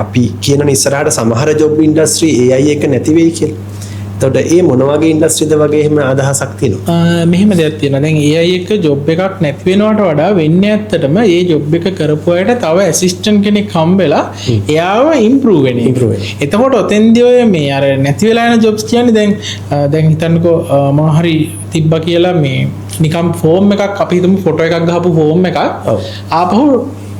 අපි කියන ඉස්සරහට සමහර ජොබ් ඉන්ඩස්ට්‍රි AI එක නැති වෙයි කියලා. එතකොට ඒ මොන වගේ ඉන්ඩස්ට්‍රිද වගේ එහෙම අදහසක් තියෙනවා? මෙහෙම දෙයක් තියෙනවා. දැන් AI එක ජොබ් එකක් නැති වෙනවට වඩා වෙන්නේ ඇත්තටම ඒ ජොබ් එක කරපු අයට තව ඇසිස්ටන්ට් කෙනෙක් හම්බෙලා එයාව ඉම්ප්‍රූව් වෙන එක. එතකොට ඔතෙන්දී ඔය මේ අර නැති වෙලා යන ජොබ්ස් කියන්නේ දැන් හිතන්නකෝ මොන හරි තිබ්බා කියලා මේ නිකම් ෆෝම් එකක් අපි හිතමු ෆොටෝ එකක් ගහපු ෆෝම් එකක් ආපහු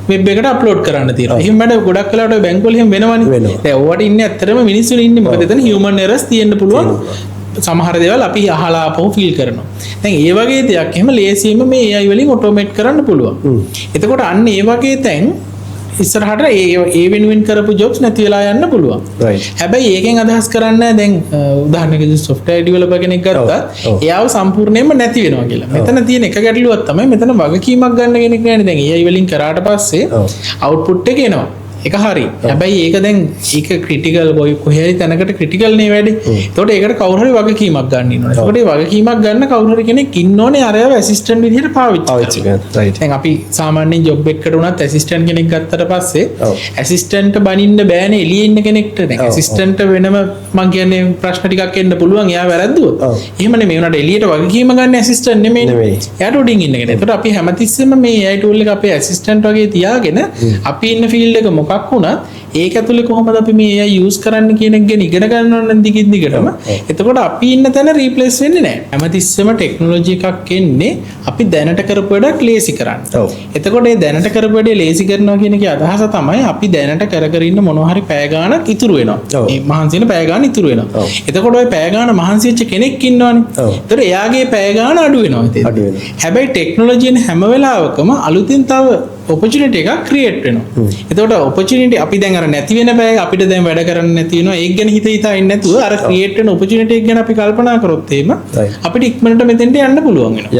වෙබ් එකට අප්ලෝඩ් කරන්න තියෙනවා. එහෙම වැඩ ගොඩක් වෙලාවට බැංකුවල එහෙම වෙනවනේ. දැන් ඕවට ඉන්නේ ඇත්තටම මිනිස්සුන් ඉන්නේ මොකද එතන හියුමන් එරර්ස් තියෙන්න පුළුවන්. සමහර දේවල් අපි අහලා ආපහු ෆීල් කරනවා. දැන් ඒ වගේ දෙයක් එහෙම ලේසියෙන්ම මේ AI වලින් ඔටෝමේට් කරන්න පුළුවන්. එතකොට අන්න ඒ වගේ තැන් ඉස්සරහට ඒ වෙනුවෙන් කරපු ජොබ්ස් නැති වෙලා යන්න පුළුවන්. හැබැයි ඒකෙන් අදහස් කරන්නේ දැන් උදාහරණයකට software developer කෙනෙක් ගත්තා එයාව සම්පූර්ණයෙන්ම නැති වෙනවා කියලා. මෙතන තියෙන එක ගැටලුවක් තමයි මෙතන වගකීමක් ගන්න කෙනෙක් නැහැ. දැන් AI වලින් කරාට පස්සේ output එක එනවා. ඒක හරි. හැබැයි ඒක දැන් ඒක ක්‍රිටිකල් කොහේ තැනකට ක්‍රිටිකල් නේ වැඩි. ඒතකොට ඒකට කවුරු හරි වගකීමක් ගන්න ඉන්නවා. ඒකට ඒ වගකීමක් ගන්න කවුරු හරි කෙනෙක් ඉන්න ඕනේ අරයව ඇසිස්ටන්ට් විදිහට පාවිච්චි කරන්න. දැන් අපි සාමාන්‍යයෙන් ජොබ් එකකට උනත් ඇසිස්ටන්ට් කෙනෙක් ගත්තට පස්සේ ඇසිස්ටන්ට් බනින්න බෑනේ එළියේ ඉන්න කෙනෙක්ට. දැන් ඇසිස්ටන්ට් වෙනම මං කියන්නේ ප්‍රශ්න ටිකක් එන්න පුළුවන් එයා වැරද්දුවොත්. එහෙම නෙමෙයි උනාට එළියට වගකීම ගන්න ඇසිස්ටන්ට් නෙමෙයි. එයාට උඩින් ඉන්න කෙනෙක්. ඒතකොට අපි හැමතිස්සෙම මේ AI tool එක අපේ ඇසිස්ටන්ට් වගේ තියාගෙන අපි ඉන්න ෆීල්ඩ් එක මොකක් වුණත් ඒක ඇතුලේ කොහොමද අපි මේ AI යූස් කරන්න කියන එක ගැන ඉගෙන ගන්න ඕන නම් දිගින් දිගටම. එතකොට අපි ඉන්න තැන රීප්ලේස් වෙන්නේ නැහැ. හැමතිස්සෙම ටෙක්නොලොජි එකක් එන්නේ අපි දැනට කරපු වැඩක් ලේසි කරන්න. එතකොට මේ දැනට කරපු වැඩේ ලේසි කරනවා කියන එකේ අදහස තමයි අපි දැනට කර ඉන්න මොනවා හරි පැය ගාණක් ඉතුරු වෙනවා. මේ මහන්සි වෙන පැය ගාණ ඉතුරු වෙනවා. එතකොට ওই පැය ගාණ මහන්සි වෙච්ච කෙනෙක් ඉන්නවනේ. එතකොට එයාගේ පැය ගාණ අඩු වෙනවා. හැබැයි ටෙක්නොලොජියෙන් හැම වෙලාවකම අලුතින් තව opportunity එකක් ක්‍රියේට් වෙනවා. එතකොට opportunity අපි දැන් අර නැති වෙන බෑ අපිට දැන් වැඩ කරන්න නැති වෙනවා. ඒක ගැන හිතා ඉන්නේ නැතුව අර ක්‍රියේට් වෙන opportunity එක ගැන අපි කල්පනා කරොත් එහෙම අපිට ඉක්මනට මෙතෙන්ට යන්න පුළුවන් වෙනවා.